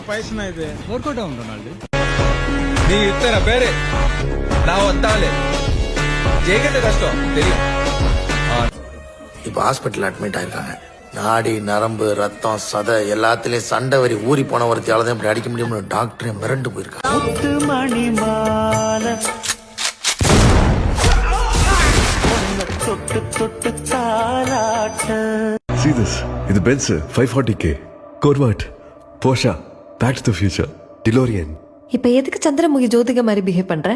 பைசனா இது work out ஆகும் Donald. நீ இத்தனை பேரு நான் வந்தாலே ஜெயிக்கிறது கஷ்டம் தெரியும். இப்ப ஹாஸ்பிட்டல் அட்மிட் ஆயிருக்காங்க. நாடி நரம்பு ரத்தம் சதை எல்லாத்துலயும் சண்டை வரி ஊறி போன ஒருத்தியால தான் இப்படி அடிக்க முடியும்னு டாக்டரே மிரண்டு போயிருக்காங்க. See this. இது Benz 540k. Corvette, Porsche, Back to the Future, DeLorean. இப்ப எதுக்கு சந்திரமுகி ஜோதிகா மாதிரி பிஹேவ் பண்ற?